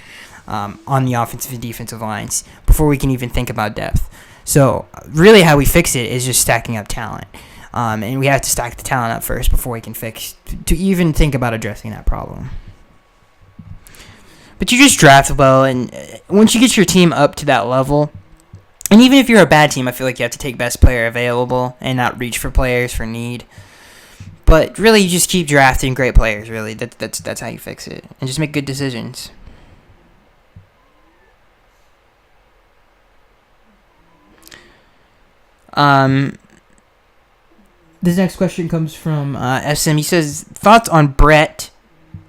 on the offensive and defensive lines before we can even think about depth. So really how we fix it is just stacking up talent. And we have to stack the talent up first before we can to even think about addressing that problem. But you just draft well, and once you get your team up to that level, and even if you're a bad team, I feel like you have to take best player available and not reach for players for need. But really, you just keep drafting great players, really. That's how you fix it. And just make good decisions. This next question comes from SM. He says, thoughts on Brett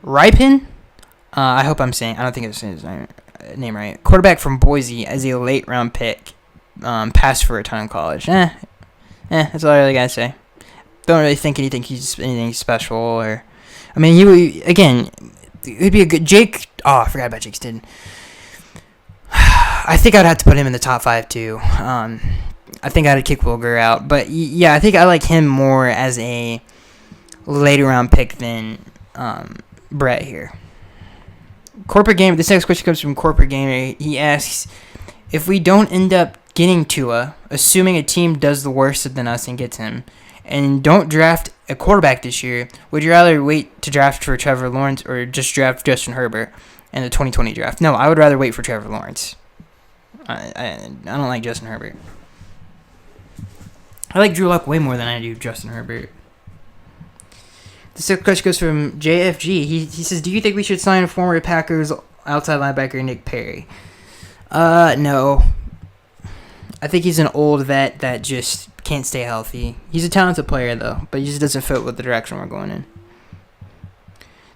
Ripon? I hope I'm saying. I don't think I'm saying his name right. Quarterback from Boise as a late round pick. Passed for a ton in college. That's all I really gotta say. Don't really think he's anything special. Or, I mean, he'd be a good Jake. Oh, I forgot about Jake Stidden. I think I'd have to put him in the top 5 too. I think I'd kick Wilger out, but yeah, I think I like him more as a later round pick than Brett here. Corporate Gamer. This next question comes from Corporate Gamer. He asks, if we don't end up getting Tua, assuming a team does the worst than us and gets him, and don't draft a quarterback this year, would you rather wait to draft for Trevor Lawrence or just draft Justin Herbert in the 2020 draft? No, I would rather wait for Trevor Lawrence. I don't like Justin Herbert. I like Drew Luck way more than I do Justin Herbert. The second question goes from JFG. He says, do you think we should sign former Packers outside linebacker Nick Perry? No. I think he's an old vet that just can't stay healthy. He's a talented player, though, but he just doesn't fit with the direction we're going in.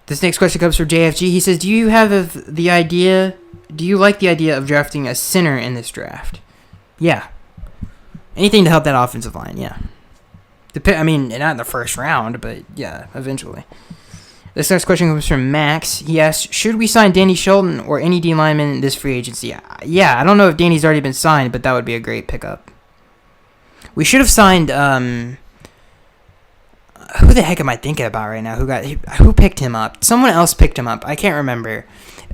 This next question comes from JFG. He says, do you like the idea of drafting a center in this draft? Yeah. Anything to help that offensive line, yeah. I mean, not in the first round, but yeah, eventually. This next question comes from Max. He asks, should we sign Danny Shelton or any D lineman in this free agency? Yeah, I don't know if Danny's already been signed, but that would be a great pickup. We should have signed, who the heck am I thinking about right now? Who picked him up? Someone else picked him up. I can't remember.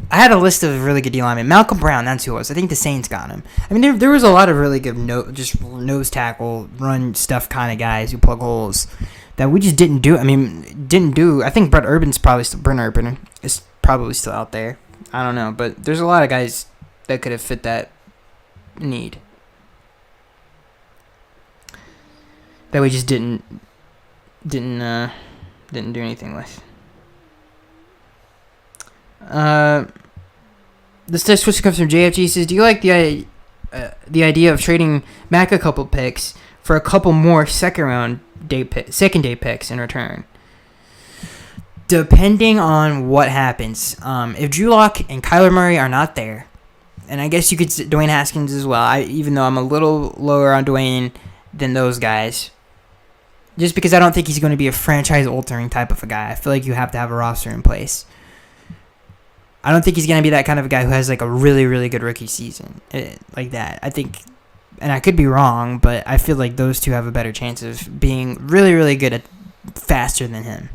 I had a list of really good D linemen. Malcolm Brown, that's who it was. I think the Saints got him. I mean, there was a lot of really good just nose tackle, run stuff kind of guys who plug holes that we just didn't do. I think Brent Urban is probably still out there. I don't know, but there's a lot of guys that could have fit that need that we just didn't do anything with. This next question comes from JFG. He says, do you like the idea of trading back a couple picks for a couple more second day picks in return? Depending on what happens. If Drew Lock and Kyler Murray are not there, and I guess you could say Dwayne Haskins as well, even though I'm a little lower on Dwayne than those guys, just because I don't think he's going to be a franchise-altering type of a guy. I feel like you have to have a roster in place. I don't think he's going to be that kind of a guy who has like a really, really good rookie season like that. I think and I could be wrong, but I feel like those two have a better chance of being really, really good at faster than him.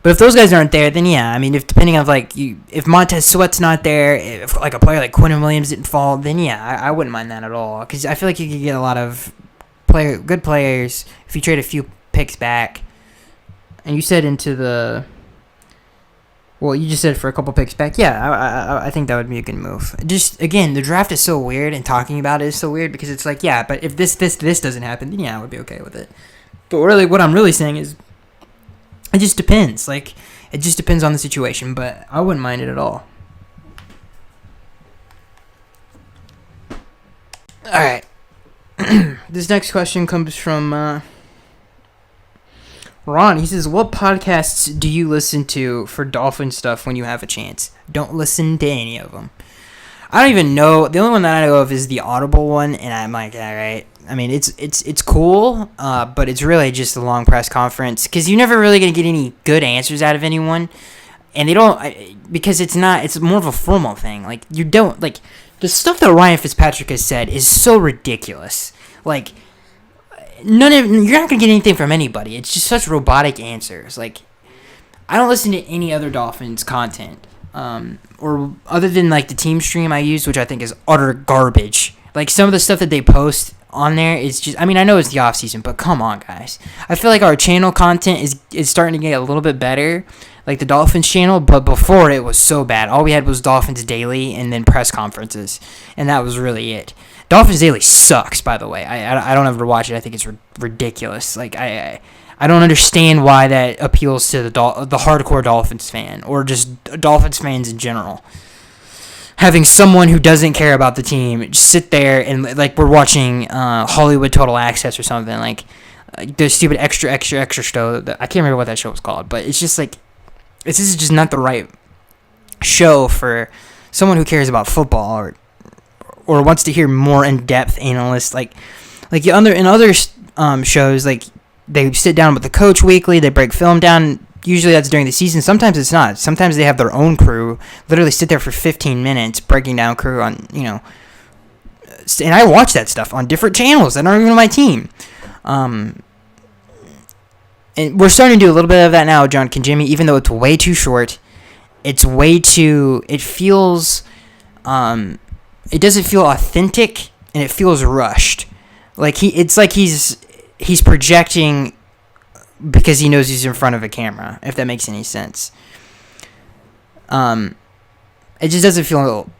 But if those guys aren't there, then yeah, I mean, if Montez Sweat's not there, if like a player like Quinn Williams didn't fall, then yeah, I wouldn't mind that at all, because I feel like you could get a lot of good players if you trade a few picks back. And you said you just said for a couple picks back. Yeah, I think that would be a good move. Just, again, the draft is so weird, and talking about it is so weird, because it's like, yeah, but if this doesn't happen, then yeah, I would be okay with it. But really, what I'm really saying is, it just depends. Like, it just depends on the situation, but I wouldn't mind it at all. All right. This next question comes from Ron. He says, what podcasts do you listen to for Dolphin stuff when you have a chance? Don't listen to any of them. I don't even know. The only one that I know of is the Audible one, and I'm like, all right. I mean, it's cool, but it's really just a long press conference, because you're never really going to get any good answers out of anyone, and they don't, because it's more of a formal thing. Like, you don't, like, the stuff that Ryan Fitzpatrick has said is so ridiculous. Like, you're not going to get anything from anybody. It's just such robotic answers. Like, I don't listen to any other Dolphins content, or other than, like, the team stream I use, which I think is utter garbage. Like, some of the stuff that they post on there is just, I mean, I know it's the off season, but come on, guys. I feel like our channel content is starting to get a little bit better, like the Dolphins channel, but before it was so bad. All we had was Dolphins Daily and then press conferences, and that was really it. Dolphins Daily sucks, by the way. I don't ever watch it. I think it's ridiculous. Like, I don't understand why that appeals to the hardcore Dolphins fan, or just Dolphins fans in general. Having someone who doesn't care about the team just sit there and, like, we're watching Hollywood Total Access or something, like the stupid extra show. I can't remember what that show was called, but it's just like, this is just not the right show for someone who cares about football or wants to hear more in-depth analysts. Like in other shows, like, they sit down with the coach weekly, they break film down. Usually that's during the season. Sometimes it's not. Sometimes they have their own crew, literally sit there for 15 minutes breaking down crew on, and I watch that stuff on different channels that aren't even my team. And we're starting to do a little bit of that now with John Kinjimi, even though it's way too short. It feels, it doesn't feel authentic, and it feels rushed. Like, it's like he's projecting because he knows he's in front of a camera, if that makes any sense. It just doesn't feel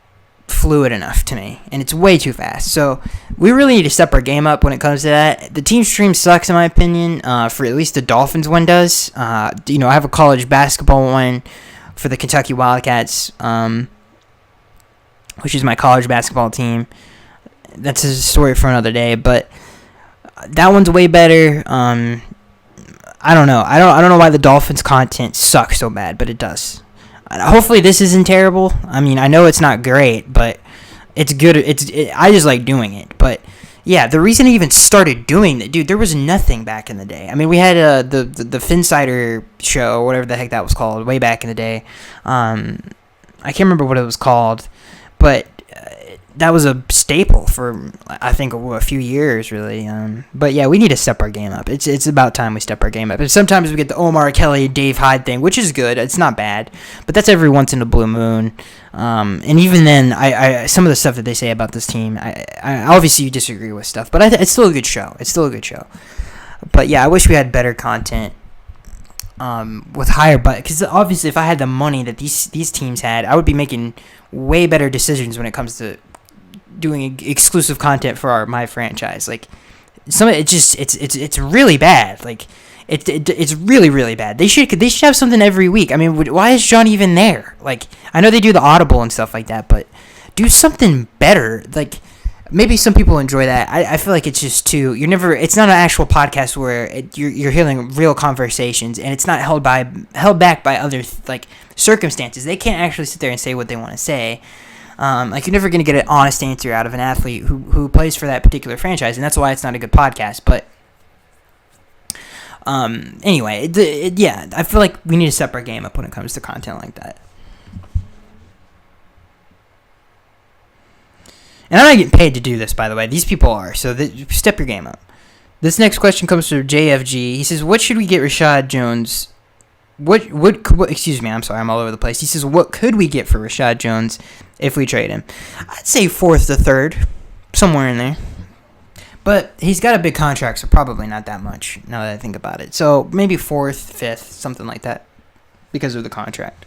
fluid enough to me, and it's way too fast. So we really need to step our game up when it comes to that. The team stream sucks, in my opinion, for at least the Dolphins one does. I have a college basketball one for the Kentucky Wildcats, which is my college basketball team. That's a story for another day, but that one's way better. I don't know. I don't know why the Dolphins content sucks so bad, but it does. Hopefully this isn't terrible. I mean, I know it's not great, but it's good. I just like doing it. But yeah, the reason I even started doing that, dude, there was nothing back in the day. I mean, we had the Finsider show, whatever the heck that was called, way back in the day. I can't remember what it was called, but that was a staple for, I think, a few years, really. But yeah, we need to step our game up. It's about time we step our game up. And sometimes we get the Omar Kelly, Dave Hyde thing, which is good. It's not bad, but that's every once in a blue moon. And even then, I some of the stuff that they say about this team, I obviously disagree with stuff, but it's still a good show. But yeah, I wish we had better content. With higher budget, because obviously if I had the money that these teams had, I would be making way better decisions when it comes to doing exclusive content for my franchise. Like, it's really bad. Like, it's really, really bad. They should have something every week. I mean, why is John even there? Like, I know they do the Audible and stuff like that, but do something better. Like, maybe some people enjoy that. I feel like it's just too. It's not an actual podcast where you're hearing real conversations, and it's not held back by other like circumstances. They can't actually sit there and say what they want to say. Like, you're never going to get an honest answer out of an athlete who plays for that particular franchise, and that's why it's not a good podcast. But anyway, yeah, I feel like we need to step our game up when it comes to content like that. And I'm not getting paid to do this, by the way. These people are. So step your game up. This next question comes from JFG. He says, what should we get Rashad Jones? Excuse me, I'm sorry, I'm all over the place. He says, what could we get for Rashad Jones if we trade him? I'd say 4th to 3rd, somewhere in there. But he's got a big contract, so probably not that much, now that I think about it. So maybe 4th, 5th, something like that, because of the contract.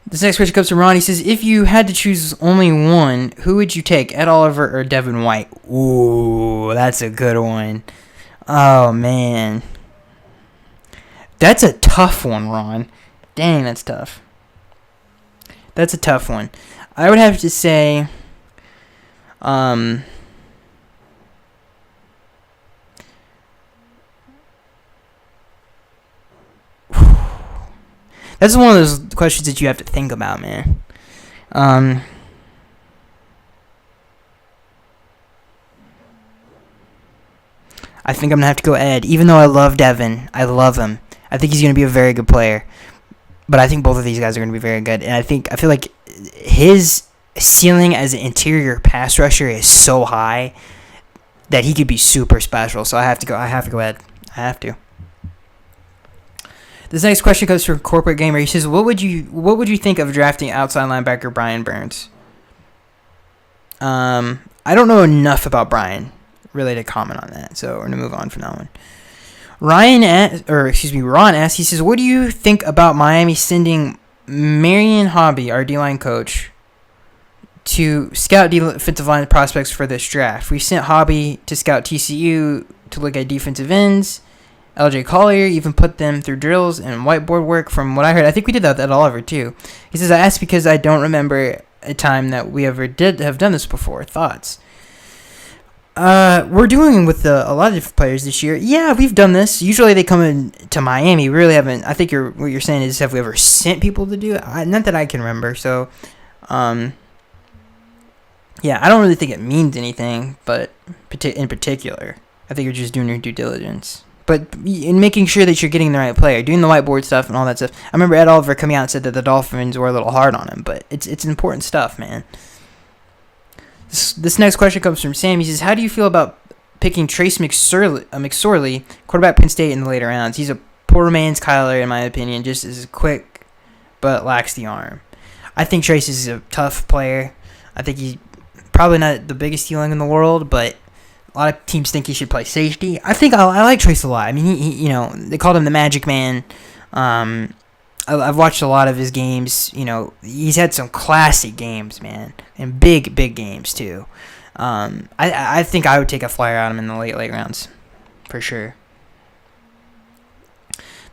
This next question comes from Ron. He says, if you had to choose only one, who would you take, Ed Oliver or Devin White? Ooh, that's a good one. Oh, man. That's a tough one, Ron. Dang, that's tough. That's a tough one. I would have to say, that's one of those questions that you have to think about, man. I think I'm going to have to go Ed. Even though I love Devin, I love him. I think he's going to be a very good player. But I think both of these guys are going to be very good. And I feel like his ceiling as an interior pass rusher is so high that he could be super special. So I have to go Ed. I have to. This next question comes from Corporate Gamer. He says, what would you think of drafting outside linebacker Brian Burns? I don't know enough about Brian really to comment on that, so we're going to move on from that one. Ron asks, he says, what do you think about Miami sending Marion Hobby, our D-line coach, to scout defensive line prospects for this draft? We sent Hobby to scout TCU to look at defensive ends. LJ Collier even put them through drills and whiteboard work from what I heard. I think we did that at Oliver too. He says, I asked because I don't remember a time that we ever did have done this before. Thoughts? We're doing with a lot of different players this year. Yeah, we've done this. Usually they come in to Miami. We really haven't. I think what you're saying is, have we ever sent people to do it? Not that I can remember. So, yeah, I don't really think it means anything, but in particular, I think you're just doing your due diligence. But in making sure that you're getting the right player, doing the whiteboard stuff and all that stuff. I remember Ed Oliver coming out and said that the Dolphins were a little hard on him, but it's important stuff, man. This next question comes from Sam. He says, how do you feel about picking Trace McSorley, quarterback Penn State, in the later rounds? He's a poor man's Kyler, in my opinion, just as quick but lacks the arm. I think Trace is a tough player. I think he's probably not the biggest ceiling in the world, but a lot of teams think he should play safety. I think I like Trace a lot. I mean, he they called him the Magic Man. I've watched a lot of his games. He's had some classic games, man, and big games too. I think I would take a flyer on him in the late rounds, for sure.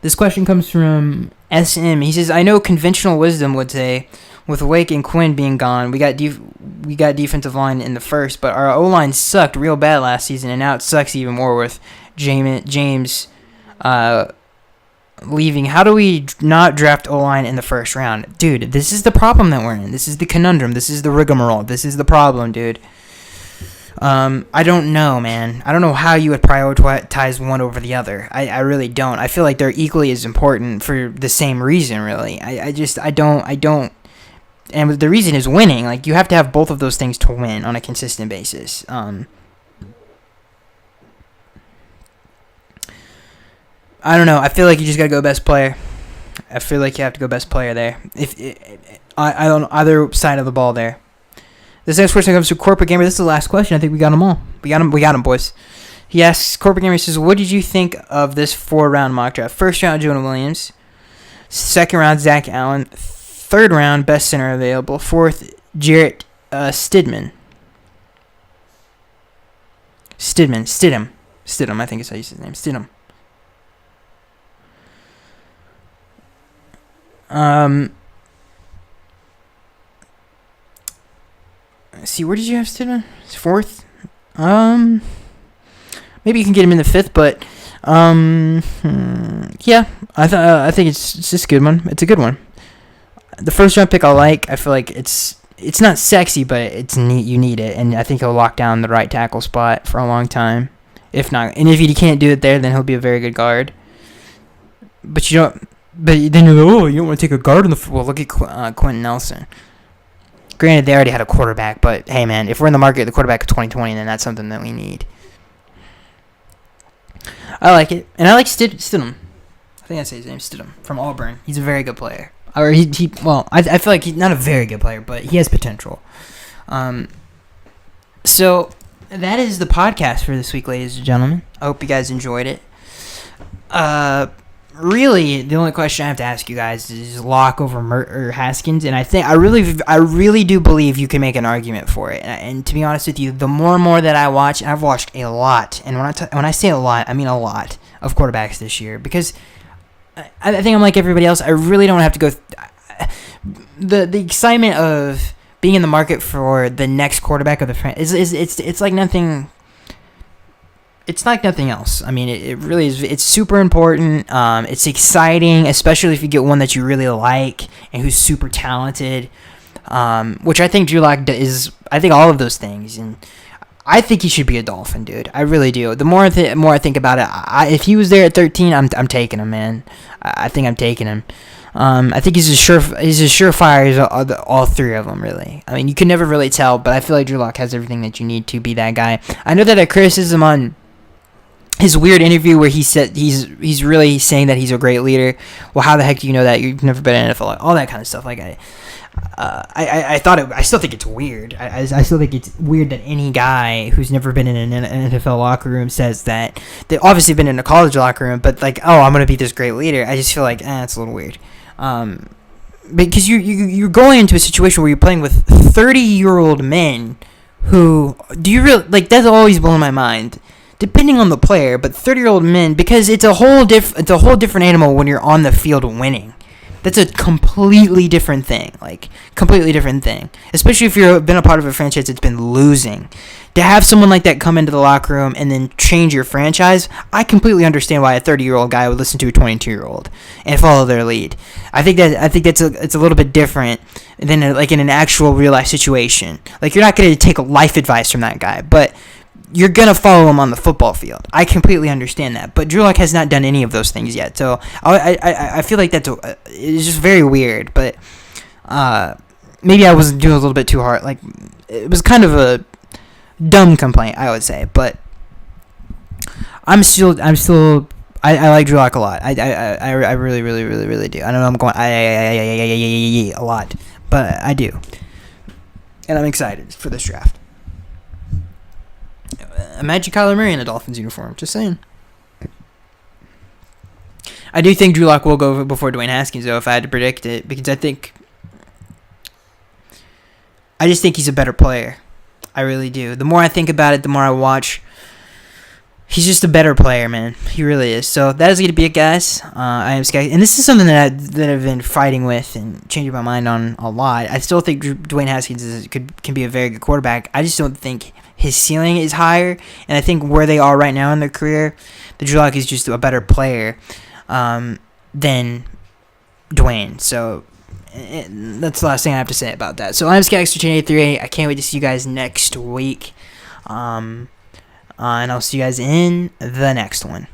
This question comes from SM. He says, I know conventional wisdom would say, with Wake and Quinn being gone, we got defensive line in the first, but our O-line sucked real bad last season, and now it sucks even more with James leaving. How do we not draft O-line in the first round? Dude, this is the problem that we're in. This is the conundrum. This is the rigmarole. This is the problem, dude. I don't know, man. I don't know how you would prioritize one over the other. I really don't. I feel like they're equally as important for the same reason, really. I don't. And the reason is winning. Like, you have to have both of those things to win on a consistent basis. I don't know. I feel like you just gotta go best player. I feel like you have to go best player there. I on either side of the ball there. This next question comes to Corporate Gamer. This is the last question. I think we got them all. We got them, boys. He asks, Corporate Gamer says, what did you think of this 4-round mock draft? First round, Jonah Williams. Second round, Zach Allen. Third round, best center available. Fourth, Jarrett Stidham. Stidham, I think is how you say his name. Stidham. See, where did you have Stidham? Fourth? Maybe you can get him in the fifth, but yeah, I think it's just a good one. It's a good one. The first round pick I like. I feel like it's not sexy, but it's neat. You need it, and I think he'll lock down the right tackle spot for a long time. If not, and if he can't do it there, then he'll be a very good guard. But you don't. But then you go, oh, you don't want to take a guard in the. Well, look at Quentin Nelson. Granted, they already had a quarterback, but hey, man, if we're in the market, the quarterback of 2020, then that's something that we need. I like it, and I like Stidham. I think I say his name, Stidham, from Auburn. He's a very good player. Or I feel like he's not a very good player, but he has potential. So that is the podcast for this week, ladies and gentlemen. I hope you guys enjoyed it. Really, the only question I have to ask you guys is Locke over Haskins, and I really do believe you can make an argument for it. And to be honest with you, the more and more that I watch, and I've watched a lot, and when I say a lot, I mean a lot of quarterbacks this year, because I think I'm like everybody else. I really don't have to go. The excitement of being in the market for the next quarterback of the franchise it's like nothing. It's like nothing else. I mean, it really is. It's super important. It's exciting, especially if you get one that you really like and who's super talented. Which I think Drew Lock is. I think all of those things, and I think he should be a Dolphin, dude. I really do. The more I think about it, if he was there at 13, I'm taking him, man. I think I'm taking him. I think he's as surefire as all three of them, really. I mean, you can never really tell, but I feel like Drew Lock has everything that you need to be that guy. I know that a criticism on his weird interview where he said he's really saying that he's a great leader. Well, how the heck do you know that? You've never been in NFL, all that kind of stuff. Like I still think it's weird. I still think it's weird that any guy who's never been in an NFL locker room says that. They've obviously been in a college locker room, but like, oh, I'm gonna be this great leader. I just feel like it's a little weird. Because you're going into a situation where you're playing with 30-year-old men who that's always blown my mind. Depending on the player, but 30-year-old men, because it's a whole different animal when you're on the field winning. That's a completely different thing. Especially if you've been a part of a franchise that's been losing. To have someone like that come into the locker room and then change your franchise, I completely understand why a 30-year-old guy would listen to a 22-year-old and follow their lead. I think it's a little bit different than like in an actual real life situation. Like, you're not going to take life advice from that guy, but you're going to follow him on the football field. I completely understand that. But Drew Lock has not done any of those things yet. So I feel like it's just very weird. But maybe I was doing a little bit too hard. Like, it was kind of a dumb complaint, I would say. But I like Drew Lock a lot. I really, really, really, really do. I know I'm going a lot. But I do. And I'm excited for this draft. Imagine Kyler Murray in a Dolphins uniform. Just saying. I do think Drew Lock will go before Dwayne Haskins, though, if I had to predict it, because I just think he's a better player. I really do. The more I think about it, the more I watch. He's just a better player, man. He really is. So that is going to be it, guys. I am Sky, and this is something that I've been fighting with and changing my mind on a lot. I still think Dwayne Haskins can be a very good quarterback. I just don't think his ceiling is higher, and I think where they are right now in their career, the Drew Lock is just a better player than Dwayne. So that's the last thing I have to say about that. So I'm Skyxter10838. I can't wait to see you guys next week. And I'll see you guys in the next one.